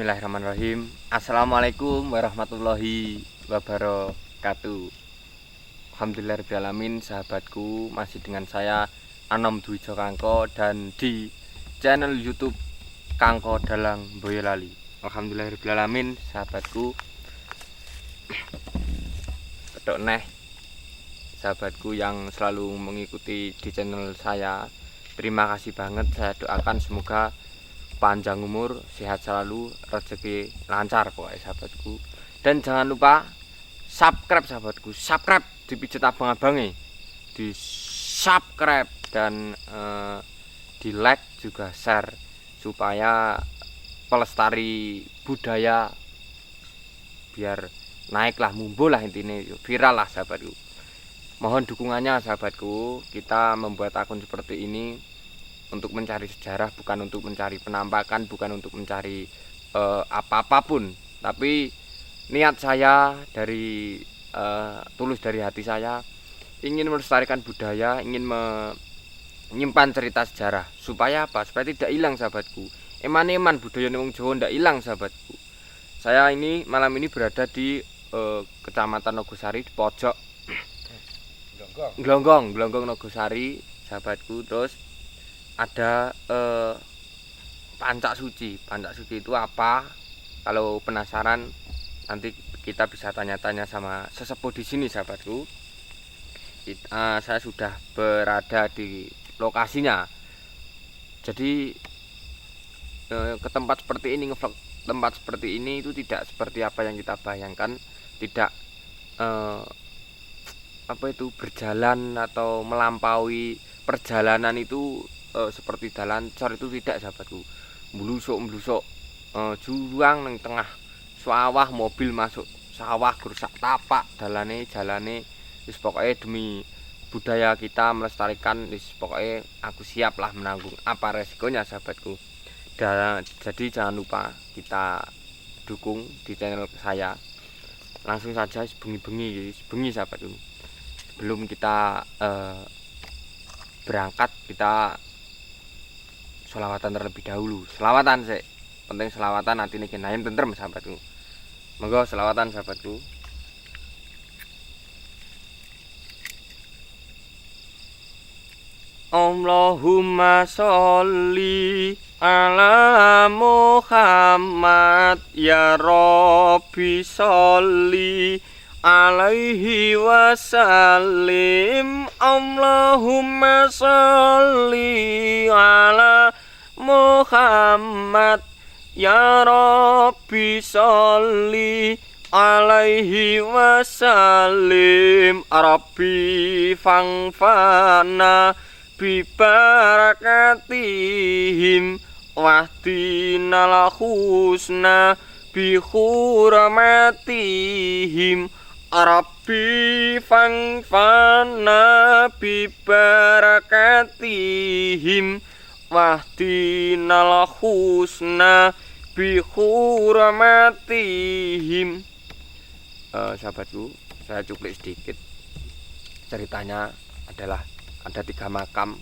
Bismillahirrahmanirrahim. Assalamualaikum warahmatullahi wabarakatuh. Alhamdulillahirrahmanirrahim, sahabatku, masih dengan saya Anom Dwijo Kangko dan di channel YouTube Kangko Dalang Boyolali. Alhamdulillahirrahmanirrahim, sahabatku. Kedok neh sahabatku yang selalu mengikuti di channel saya. Terima kasih banget, saya doakan semoga panjang umur, sehat selalu, rezeki lancar pokoknya sahabatku. Dan jangan lupa subscribe sahabatku, subscribe, dipijet abang-abangnya, di subscribe dan di like juga share supaya pelestari budaya biar naiklah, mumbul lah, intinya viral lah sahabatku. Mohon dukungannya sahabatku, kita membuat akun seperti ini untuk mencari sejarah, bukan untuk mencari penampakan, bukan untuk mencari apapun, tapi niat saya dari tulus dari hati saya ingin melestarikan budaya, ingin menyimpan cerita sejarah supaya apa? Supaya tidak hilang sahabatku. Eman budaya wong Jawa ndak hilang sahabatku. Saya ini malam ini berada di Kecamatan Nogosari, di pojok Glonggong Nogosari sahabatku. Terus ada pancak suci. Pancak suci itu apa? Kalau penasaran nanti kita bisa tanya-tanya sama sesepuh di sini sahabatku. Saya sudah berada di lokasinya. Jadi ke tempat seperti ini, ngevlog tempat seperti ini itu tidak seperti apa yang kita bayangkan, tidak berjalan atau melampaui perjalanan itu seperti dalan cor itu tidak sahabatku. Mblusuk juang nang tengah sawah, mobil masuk sawah gerusak tapak, jalane wis pokoke demi budaya kita melestarikan, wis pokoke aku siap lah menanggung apa resikonya sahabatku. Jadi jangan lupa kita dukung di channel saya. Langsung saja bengi sahabatku. Sebelum kita berangkat, kita selawatan terlebih dahulu. Selawatan sih, penting selawatan, nanti nih kenain tentrem sahabatku. Monggo selawatan sahabatku. Allahumma sholli ala Muhammad ya Rabbi sholli alaihi wasallim. Allahumma sholli ala Muhammad ya Rabbi sholli alaihi wasallim. Rabbi fangfana bi barakatihim wahdinal husna bi hurmatihim. Rabbi fangfana bi barakatihim wahdinal husna bi hurmatihim. Sahabatku, saya cuplik sedikit. Ceritanya adalah ada 3 makam,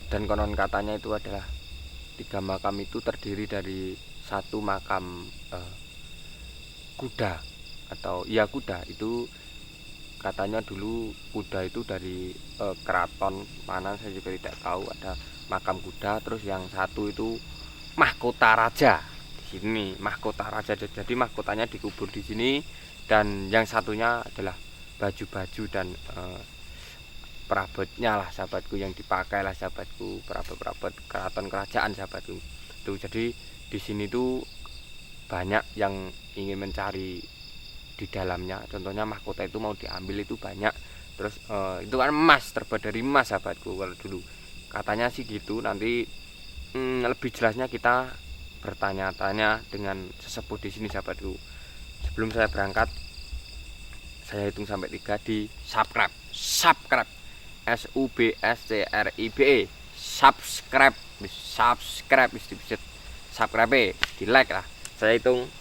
dan konon katanya itu adalah 3 makam itu terdiri dari 1 makam kuda, atau iya kuda. Itu katanya dulu kuda itu dari keraton mana saya juga tidak tahu, ada makam kuda. Terus yang 1 itu mahkota raja di sini, mahkota raja, jadi mahkotanya dikubur di sini. Dan yang satunya adalah baju-baju dan perabotnya lah sahabatku, yang dipakai lah sahabatku, perabot keraton kerajaan sahabatku. Tuh, jadi di sini tuh banyak yang ingin mencari di dalamnya. Contohnya mahkota itu mau diambil itu banyak. Terus itu kan emas, terbuat dari emas sahabatku kalau dulu katanya sih gitu. Nanti lebih jelasnya kita bertanya-tanya dengan sesepuh di sini sahabatku. Sebelum saya berangkat, saya hitung sampai 3, di subscribe SUBSCRIBE, subscribe dipijet subscribe, di like lah. Saya hitung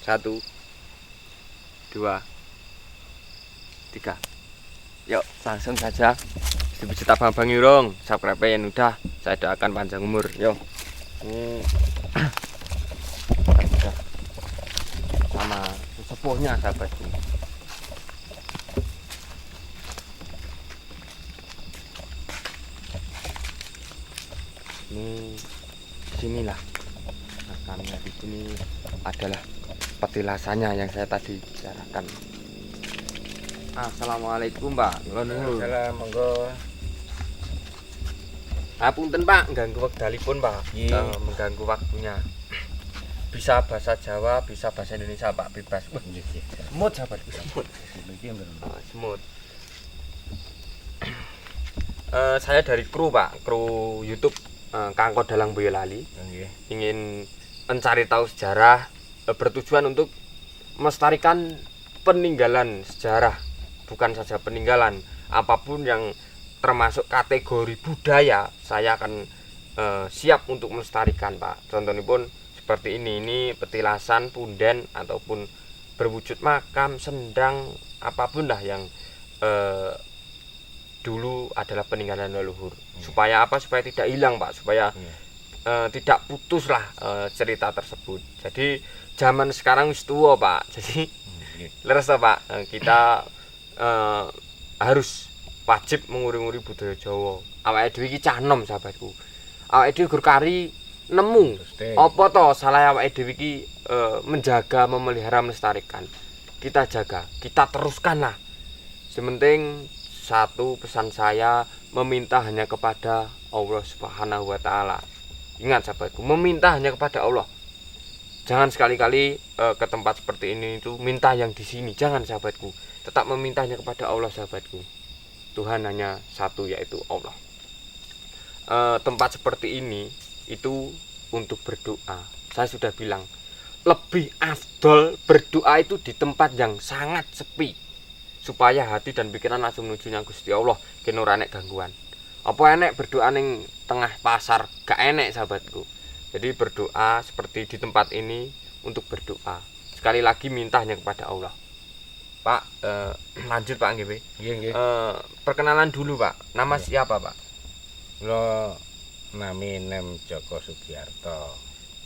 1 2 3. Yuk langsung saja dipijet abang-abang irung, subscribe yang udah, saya doakan panjang umur. Yo. Udah. sepuhnya sahabatku. Ini sinilah makamnya. Di sini adalah petilasannya yang saya tadi bicarakan. Assalamualaikum Pak. Salam, monggo. Ngapunten Pak, ganggu wekdalipun Pak. Iya. Mengganggu waktunya. Bisa bahasa Jawa, bisa bahasa Indonesia Pak, bebas. Wah, semut sahabatku, semut. Semut. Saya dari kru Pak, kru YouTube Kangko Dalang Boyolali. Nggih. Ingin mencari tahu sejarah, bertujuan untuk melestarikan peninggalan sejarah, bukan saja peninggalan, apapun yang termasuk kategori budaya, saya akan siap untuk melestarikan Pak. Contohnya pun seperti ini petilasan, punden, ataupun berwujud makam, sendang, apapun lah yang dulu adalah peninggalan leluhur. Supaya apa? Supaya tidak hilang Pak, supaya tidak putus lah cerita tersebut. Jadi zaman sekarang wis tua Pak, jadi leres Pak, kita harus wajib menguri-nguri budaya Jawa. Awake dhewe iki cah enom sahabatku. Awake dhewe gur kari nemu apa to salah awake dhewe iki menjaga, memelihara, melestarikan. Kita jaga, kita teruskan lah. Sementing satu pesan saya, meminta hanya kepada Allah Subhanahu wa taala. Ingat sahabatku, meminta hanya kepada Allah. Jangan sekali-kali ke tempat seperti ini itu minta yang di sini, jangan sahabatku. Tetap meminta hanya kepada Allah sahabatku. Tuhan hanya satu, yaitu Allah. Tempat seperti ini itu untuk berdoa. Saya sudah bilang, lebih afdol berdoa itu di tempat yang sangat sepi, supaya hati dan pikiran langsung menujunya Gusti Allah, kene ora enek gangguan. Apa enek berdoa ning tengah pasar? Gak enek sahabatku. Jadi berdoa seperti di tempat ini untuk berdoa. Sekali lagi minta hanya kepada Allah. Pak, lanjut Pak nggih. Nggih. Perkenalan dulu Pak. Nama siapa Pak? Kula nami Nem Joko Sugiarto.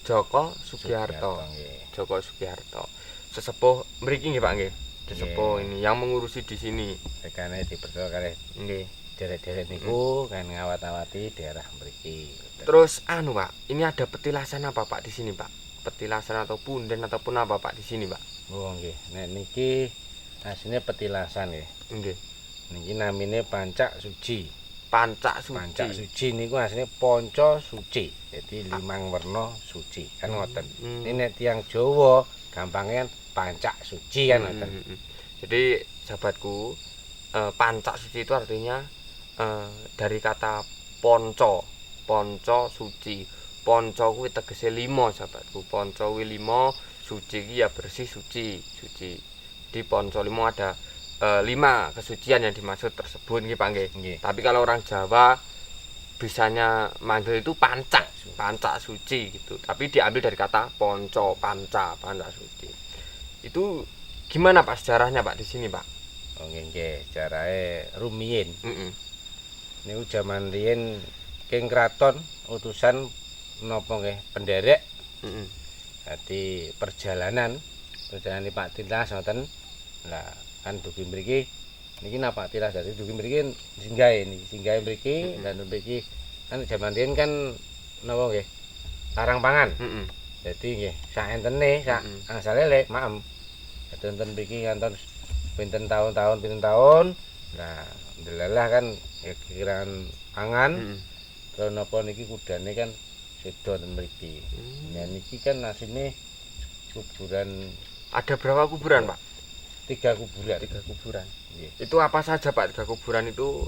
Joko Sugiarto. Nggih. Joko Sugiarto. Sesepuh mriki nggih Pak nggih. Sesepuh ini yang mengurusi di sini. Rekane dipercaya kalih Nggih. derek-derek niku kan ngawat-awati daerah mriki. Terus anu Pak, ini ada petilasan apa Pak di sini Pak? Petilasan atau punden ataupun apa Pak di sini Pak? Oh nggih. Nek niki asline petilasan nggih. Nggih. Niki namine Pancak Suci. Pancak Suci. Pancak Suci niku asline Panca Suci. Jadi limang werna suci. Kan ngoten. Ini nek tiyang Jawa gampangnya Pancak Suci kan ngoten. Jadi sahabatku, Pancak Suci itu artinya dari kata ponco. Ponco suci. Ponco kuwi tegese 5 sahabatku. Ponco kuwi 5, suci ki ya bersih, suci. Di ponco 5 ada 5 kesucian yang dimaksud tersebut nggih Pak nggih. Tapi kalau orang Jawa bisanya manggil itu pancak suci gitu. Tapi diambil dari kata ponco, pancak suci. Itu gimana Pak sejarahnya Pak di sini Pak? Oh nggih, jarahe rumiyin. Heeh. Niku jaman riyin king kraton utusan menapa nggih penderek. Heeh. Dadi perjalanan Pak Tilas ngoten. Lah kan dugi mriki niki napa Tilas dadi dugi mriki singgahe mriki dan mriki kan jaman riyin kan napa nggih larang pangan. Heeh. Dadi nggih sak entene sak asale lek maem. Dadi wonten mriki ngantos pinten tahun. Nah, ndelalah kan ya kirakan pangan. Terus napa niki kudane kan sedo ten mriki. Nah niki kan asine kuburan. Ada berapa kuburan Pak? 3 kuburan. 3 kuburan. Nggih. Itu apa saja Pak? 3 kuburan itu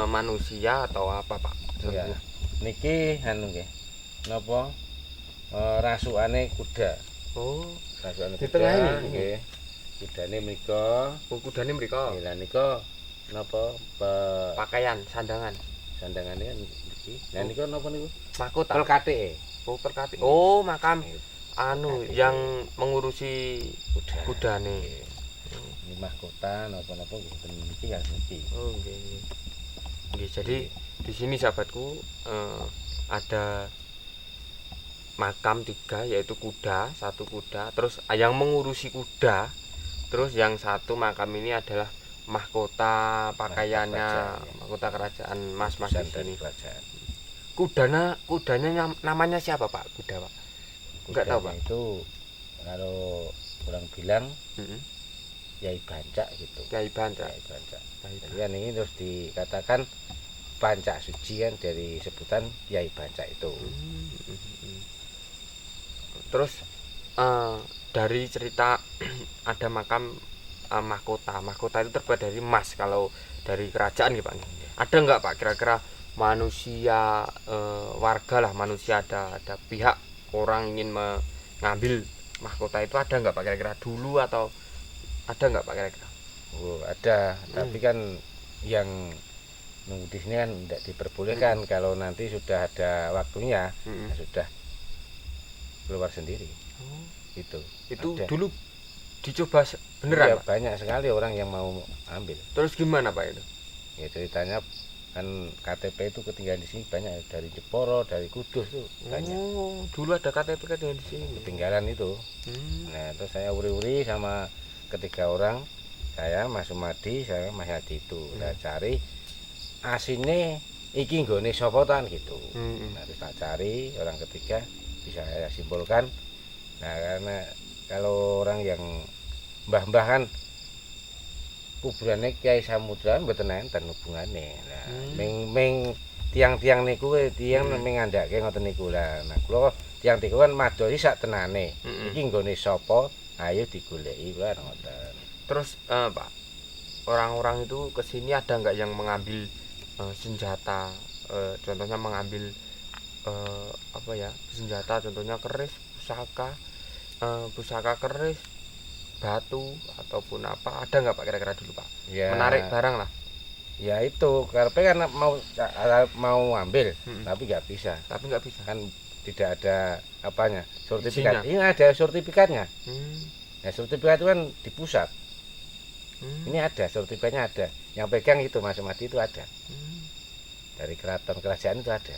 manusia atau apa Pak? Iya. Niki anu nggih. Napa rasukane kuda. Oh, Rasukane di kuda. tengah ini? Nggih. Kudane mrika. kudane mriko. Nggih, lah nika napa Pakaian, sandangan. sandangane kan iki. Lah nika napa niku? Mahkota. Pelkate. Oh, perkati. Oh, makam anu Perkati. yang mengurusi kudane. Ini mahkota napa-napa nggih ten iki ya niki. Oh, nggih. Nggih, jadi di sini sahabatku ada makam 3 yaitu kuda, 1 kuda. Terus yang mengurusi kuda Terus yang satu makam ini adalah mahkota pakaiannya, kerajaan, ya. mahkota kerajaan mas-mas Utusan di dari sini. kerajaan. Kudanya namanya siapa Pak? Kuda Pak? Enggak tahu Pak. Kudanya itu kalau orang bilang Heeh. Yai Bancak gitu. Kiai Banca. Yai Bancak. Jadi kan ini terus dikatakan Bancak Suci kan dari sebutan Yai Bancak itu. Terus dari cerita ada makam mahkota. Mahkota itu terbuat dari emas kalau dari kerajaan gitu Pak. Ada nggak Pak kira-kira manusia warga lah manusia ada pihak orang ingin mengambil mahkota itu ada nggak Pak kira-kira dulu atau ada nggak Pak kira-kira? Oh, ada, tapi kan yang nunggu di sini kan tidak diperbolehkan. Kalau nanti sudah ada waktunya, ya sudah keluar sendiri. Itu Itu ada. dulu dicoba Ya, beneran Pak? banyak sekali orang yang mau ambil. Terus gimana Pak itu? Ya ceritanya kan KTP itu ketinggalan di sini banyak dari Jeporo, dari Kudus tuh banyak Oh, dulu ada KTP di sini. ketinggalan itu. Nah, terus saya uri-uri sama ketiga orang, saya Mas Sumadi, saya Mas Hadi itu. Saya cari asine iki nggone sapa tan gitu. Nah, terus tak cari orang ketiga bisa saya simpulkan. Nah, karena kalau orang yang mbah-mbah kan kuburannya Kiai Samudra mboten enten hubungane. Nah, ming tiang-tiang niku tiang mengandake ngoten niku lah. Nah, kula tiang niku kan madosi sak tenane. Iki nggone sapa? Ayo digoleki kan ngoten. Terus Pak, orang-orang itu kesini ada nggak yang mengambil senjata? Contohnya mengambil apa ya senjata? Contohnya keris, pusaka keris, batu ataupun apa? Ada nggak Pak kira-kira dulu Pak? Ya, Menarik barang lah. ya itu karepe kan mau ambil, tapi nggak bisa. Tapi nggak bisa. Kan tidak ada apanya, sertifikat. Izinnya? Ini ada sertifikatnya. Nah, sertifikat itu kan di pusat. Ini ada sertifikatnya ada. Yang pegang itu Mas Mati itu ada. Dari keraton kerajaan itu ada.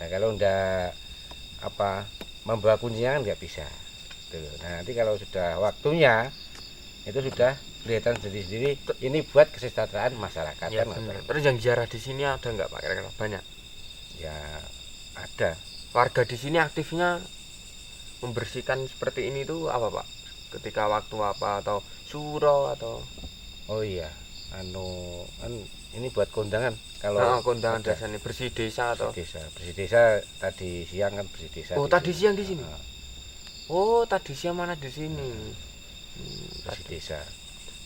Nah, kalau ndak apa membawa kuncinya kan nggak bisa. Tuh. Nah, nanti kalau sudah waktunya itu sudah kelihatan sendiri-sendiri ini buat kesejahteraan masyarakat Ya, kan. benar. Terus yang ziarah di sini ada nggak Pak kira-kira banyak? Ya ada. Warga di sini aktifnya membersihkan seperti ini tuh apa Pak? Ketika waktu apa atau suro atau Oh iya, kan ini buat kondangan. Kalau kondangan ada dasarnya bersih desa atau bersih desa tadi siang kan bersih desa. Oh, di tadi sini. siang di sini. Ah, Oh, tadi siang mana di sini? bersih desa.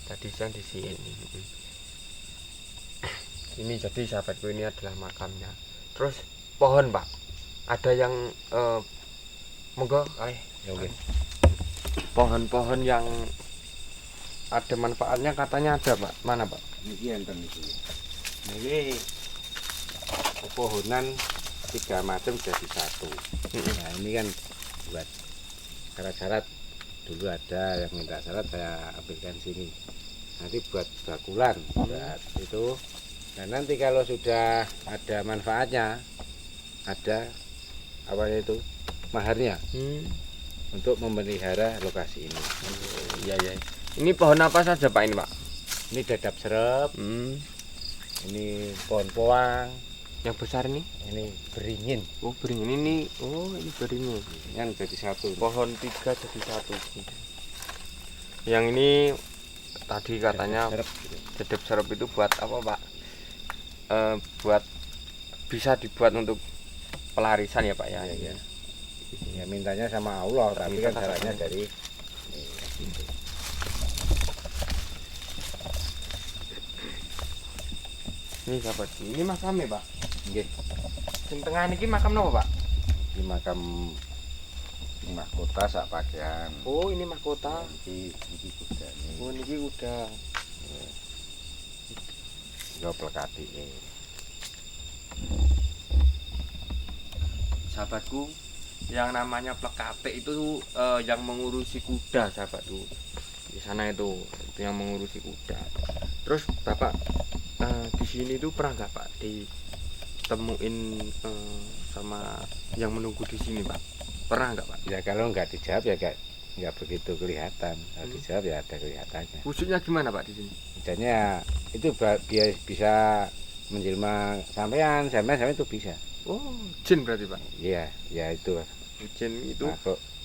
Tadi siang di sini. Ini jadi sahabatku ini adalah makamnya. Terus pohon Pak, ada yang monggo Ya mungkin. pohon-pohon yang ada manfaatnya katanya ada Pak. Mana Pak? Ini enten iki. Ini pepohonan 3 macam jadi satu. Nah, ini kan buat syarat-syarat dulu ada yang minta syarat saya ambilkan sini. Nanti buat bakulan, buat itu. Dan nanti kalau sudah ada manfaatnya, ada apa itu maharnya untuk memelihara lokasi ini. Iya ya. Ini pohon apa saja Pak ini Pak? Ini dadap serep, ini pohon poang, Yang besar ini? ini beringin. Oh beringin ini. Oh ini beringin. Kan jadi satu. Pohon 3 jadi 1. Yang ini tadi katanya Dadap serep gitu. dedep serep itu buat apa Pak? Buat bisa dibuat untuk pelarisan ya Pak ya. Iya. Ya mintanya sama Allah, tapi Minta kan caranya sama- dari Ini sahabat. Ini makamnya Pak. nggih, Yang tengah ini makam apa Pak? di makam mahkota sak pakaian. Oh ini mahkota. Iki kuda nih. Oh ini udah. Yo plekatike. Sahabatku, yang namanya plekate itu yang mengurusi kuda sahabatku. Di sana itu yang mengurusi kuda. Terus Bapak di sini tuh pernah nggak Pak ditemuin sama yang menunggu di sini Pak? Pernah nggak Pak? Ya kalau nggak dijawab ya nggak nggak begitu kelihatan. Kalau dijawab ya ada kelihatannya. Wujudnya gimana Pak di sini? Wujudnya itu bisa menjelma sampean itu bisa. Oh, jin berarti Pak. Iya, ya itu Jin itu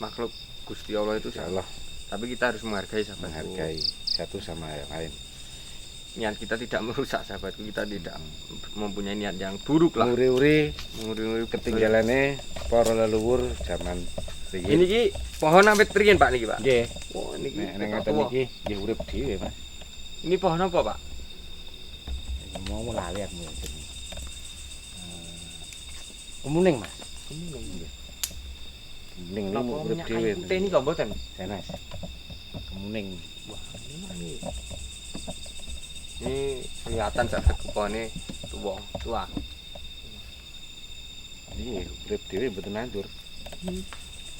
makhluk Gusti Allah itu Insya Allah tapi kita harus menghargai sahabatku. menghargai satu sama yang lain. Niat kita tidak merusak sahabatku, kita tidak mempunyai niat yang buruk lah. Nguri-uri Nguri-nguri ketinggalannya para leluhur zaman riyin. Ini ki pohon awit riyen Pak niki Pak. Nggih. Oh niki. Nek ngaten iki nggih urip dhewe, Mas. Ini pohon apa Pak? Mau lali aku jenenge. Kemuning, Mas. Kemuning. Nggih. Kemuning Napa niku urip minyak dhewe. kayu putih niki kok mboten? Sanes. Kemuning. Wah, ini kelihatan sahabat pohonnya tua. Iya, urip dhewe mboten nandur.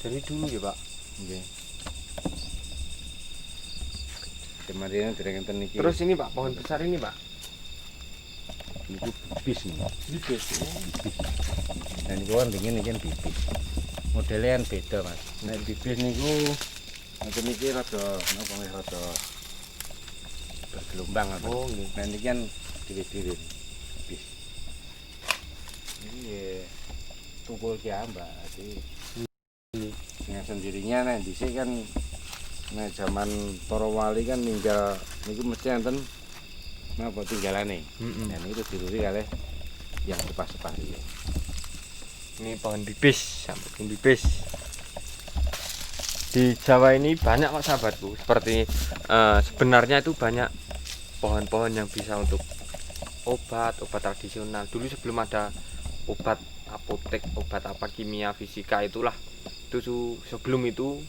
Dari dulu ya Pak. Nggih. Kemarin dereng enten niki. Terus ini Pak, pohon besar ini Pak. Niku bibis niku. Bibis. Dan niku kan dingin iki bibis. Modelnya kan beda, Mas. Nek bibis niku ngoten niki rada napa nggih rada bergelombang apa. Oh nggih. Nek niki kan dhewe-dhewe bibis. Ini ya tukul ki Mbak. Jadi dengan sendirinya nek dhisik kan nek zaman para wali kan ninggal niku mesti enten napa tinggalane. Dan itu diruri kalih yang sepas-sepas iki. Ini pohon bibis, sahabatku bibis. Di Jawa ini banyak kok sahabatku. Seperti sebenarnya itu banyak pohon-pohon yang bisa untuk obat tradisional. Dulu sebelum ada obat apotek, obat apa kimia, fisika itulah. Itu sebelum itu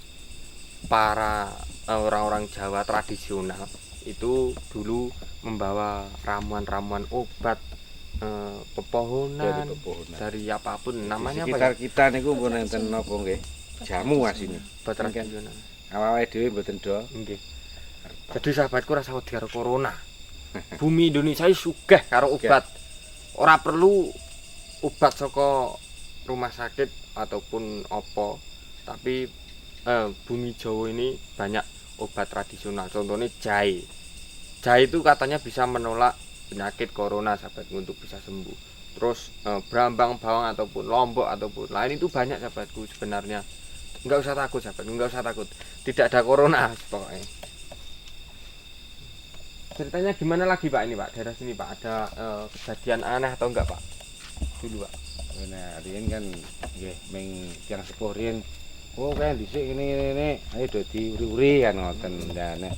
para orang-orang Jawa tradisional itu dulu membawa ramuan-ramuan obat pepohonan dari apapun namanya sekitar apa ya? kita niku pun enten napa nggih jamu asine Obat tradisional. awake dhewe mboten do Nggih. Jadi sahabatku rasa wedi karo corona. Bumi Indonesia iki sugih karo obat. Ora perlu obat saka rumah sakit ataupun apa. Tapi bumi Jawa ini banyak obat tradisional. Contohnya jahe. Jahe itu katanya bisa menolak penyakit corona sahabatku untuk bisa sembuh. Terus brambang bawang ataupun lombok ataupun lain itu banyak sahabatku sebenarnya. Enggak usah takut sahabatku, enggak usah takut. Tidak ada corona pokoknya. Ceritanya gimana lagi Pak ini Pak? Daerah sini Pak ada kejadian aneh atau enggak Pak? Dulu Pak. Nah, riyen kan nggih ming tiyang sepuh riyen oh kan dhisik ngene ayo do diuri-uri kan ngoten. Lah nek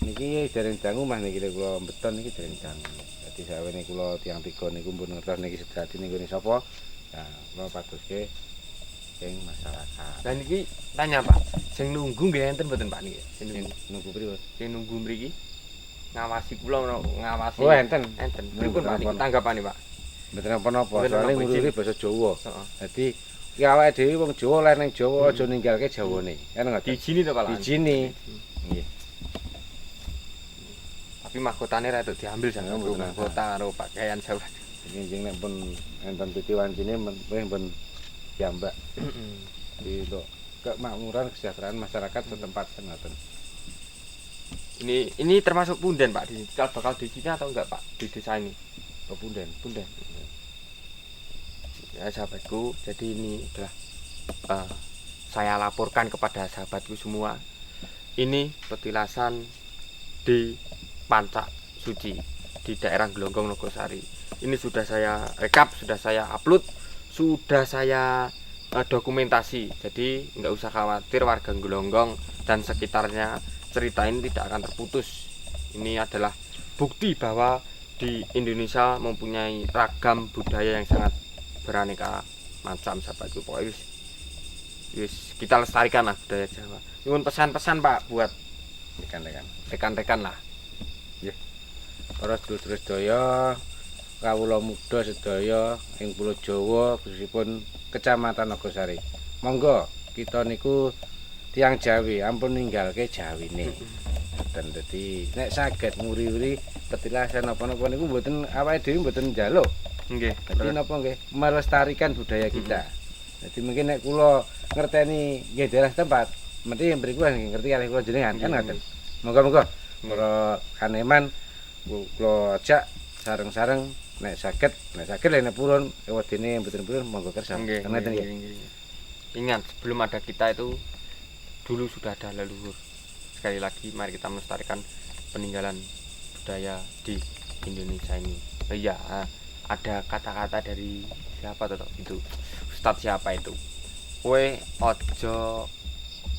niki dereng dangu Mas niki kula beton niki dereng dangu. Dadi sawene kula tiyang tiga niku pun ngertos niki sedadi niku sapa. Nah, kula padoske sing masyarakat. Lah niki tanya Pak, sing nunggu nggih enten mboten Pak niki? Sing Nunggu pripun? sing nunggu mriki ngawasi kula ngawasi. Oh enten. Enten. Pripun Pak niki tanggapane Pak? Mboten napa-napa, Mboten soalé napa, nguri basa Jawa. Heeh. Dadi ki awake dhewe wong Jawa lan ning Jawa aja ninggalke Jawane. Kan ngoten. Diijini to Pak? Dijini. Nggih. Tapi mahkotane rada diambil sampe Mboten mahkota karo pakaian Jawa. Njing nek pun enten titi wancine pun jambak. Di untuk kemakmuran kesejahteraan masyarakat setempat kan ngoten. Ini termasuk punden Pak di sini. Bakal di sini atau enggak Pak di desa ini? Punden. Punden. Ya sahabatku, jadi ini adalah saya laporkan kepada sahabatku semua. Ini petilasan di Pancak Suci di daerah Glonggong Nogosari. Ini sudah saya rekap, sudah saya upload, sudah saya dokumentasi. Jadi nggak usah khawatir warga Glonggong dan sekitarnya, cerita ini tidak akan terputus. Ini adalah bukti bahwa di Indonesia mempunyai ragam budaya yang sangat beraneka macam sahabatku. Pokoknya kita lestarikan lah budaya Jawa. Nyuwun pesan-pesan Pak buat rekan-rekan lah. Nggih. Para sedulur sedaya, kawula muda sedaya ing Pulau Jawa khususipun Kecamatan Nogosari. Monggo kita niku tiyang Jawi ampun ninggalke Jawine. Dan dadi nek saged nguri-uri petilasan apa-apa niku mboten awake dhewe mboten njaluk. Nggih. Dadi napa nggih melestarikan budaya kita. Jadi mungkin nek kula ngerteni nggih daerah tempat mesti mriku ngerti kalih kula jenengan kan Iya, ngoten. Moga-moga para kaneman kula ajak sareng-sareng nek saged nek purun wedine mboten purun monggo kersa. Nggih, Ngoten nggih, nggih. nggih. Ingat, sebelum ada kita itu dulu sudah ada leluhur. Sekali lagi mari kita melestarikan peninggalan budaya di Indonesia ini. Oh iya, ada kata-kata dari siapa tuh itu? Ustadz siapa itu? Kowe ojo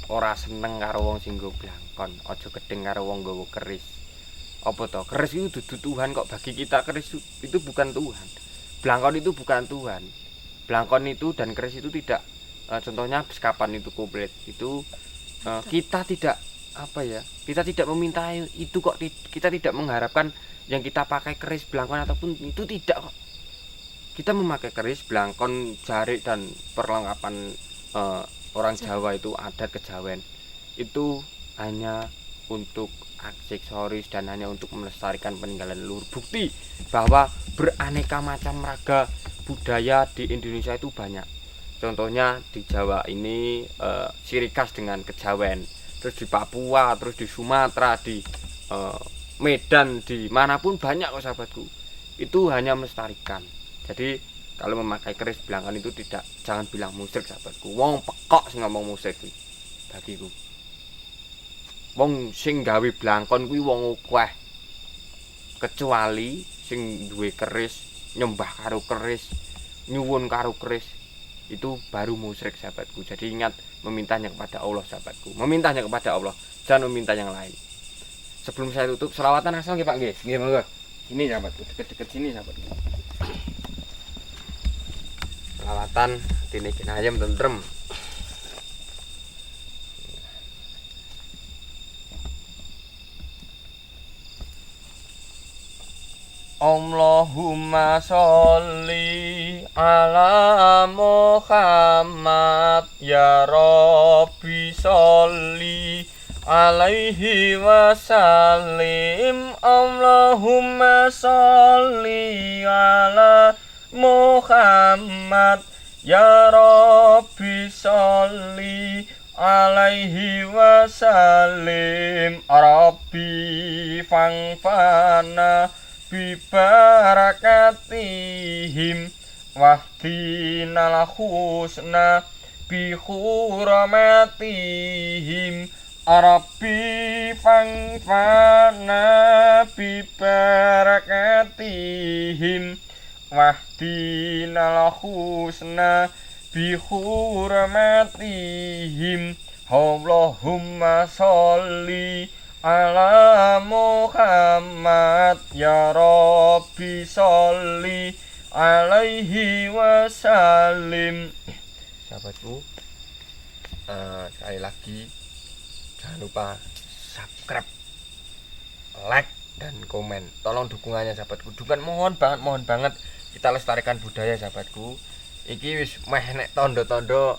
ora seneng karo wong sing nggo blangkon, ojo gedeng karo wong nggawa keris. Apa to? Keris itu dudu Tuhan kok, bagi kita keris itu bukan Tuhan. Blangkon itu bukan Tuhan. Blangkon itu dan keris itu tidak contohnya sekapan itu komplit. Itu kita tidak kita tidak meminta itu kok, kita tidak mengharapkan yang kita pakai keris, blangkon ataupun itu tidak kok. Kita memakai keris, blangkon, jarik dan perlengkapan orang Jawa itu adat kejawen itu hanya untuk aksesoris dan hanya untuk melestarikan peninggalan leluhur. Bukti bahwa beraneka macam raga budaya di Indonesia itu banyak. Contohnya di Jawa ini ciri khas dengan kejawen, terus di Papua, terus di Sumatera, di Medan, di manapun banyak kok sahabatku. Itu hanya melestarikan. Jadi kalau memakai keris blangkon itu jangan bilang musyrik sahabatku. Wong pekok sing ngomong musyrik kuwi bagiku. Wong sing gawe blangkon kuwi wong akeh. Kecuali sing duwe keris, nyembah karo keris, nyuwun karo keris, itu baru musyrik sahabatku. Jadi ingat, memintanya kepada Allah sahabatku. Memintanya kepada Allah, jangan meminta yang lain. Sebelum saya tutup, selawatan asal nggih Pak nggih. Nggih monggo. Ini sahabatku, deket-deket sini sahabatku. Selawatan tinikin ayam tentrem. Allahumma sholli ala Muhammad ya Rabbi sholli alaihi wasallim. Allahumma sholli ala Muhammad ya Rabbi sholli alaihi wasallim. Rabbi fangfana bi barakatihim wahdinal husna bi hurmatihim. Rabbi fangfana bi barakatihim wahdinal husna bi hurmatihim. Allahumma sholli ala Muhammad ya Rabbi sholli alaihi wasallim. Sahabatku, sekali lagi jangan lupa subscribe, like dan komen. Tolong dukungannya sahabatku. Mohon banget kita lestarikan budaya sahabatku. Iki wis meh nek tondo-tondo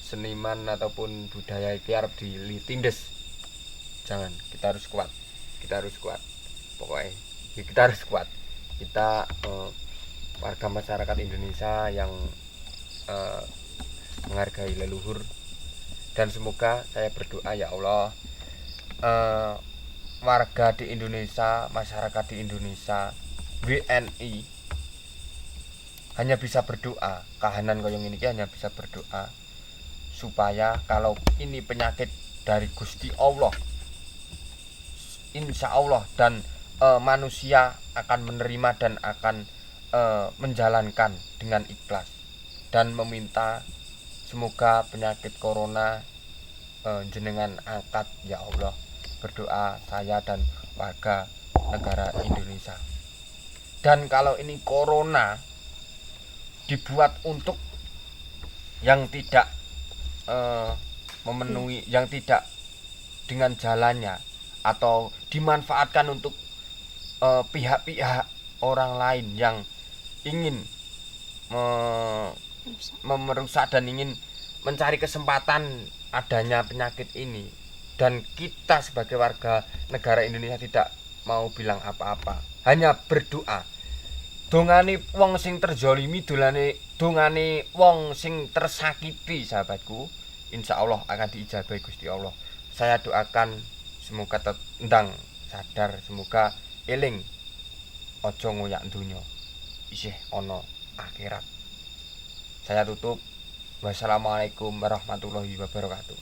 seniman ataupun budaya iki arep ditindes. Jangan, kita harus kuat. Pokoknya kita harus kuat. Kita warga masyarakat Indonesia yang menghargai leluhur. Dan semoga saya berdoa ya Allah, warga di Indonesia, masyarakat di Indonesia, WNI hanya bisa berdoa. Kahanan koyong ini hanya bisa berdoa supaya kalau ini penyakit dari Gusti Allah, insya Allah dan manusia akan menerima dan akan menjalankan dengan ikhlas dan meminta semoga penyakit corona jenengan angkat ya Allah. Berdoa saya dan warga negara Indonesia. Dan kalau ini corona dibuat untuk yang tidak memenuhi, yang tidak dengan jalannya, atau dimanfaatkan untuk pihak-pihak orang lain yang ingin merusak dan ingin mencari kesempatan adanya penyakit ini, dan kita sebagai warga negara Indonesia tidak mau bilang apa-apa, hanya berdoa. Dongane wong sing terzolimi, dongane wong sing tersakiti sahabatku, insya Allah akan diijabahi Gusti Allah. Saya doakan semoga tendang sadar, semoga eling ojo ngoyak dunya isih ana akhirat. Saya tutup. Wassalamualaikum warahmatullahi wabarakatuh.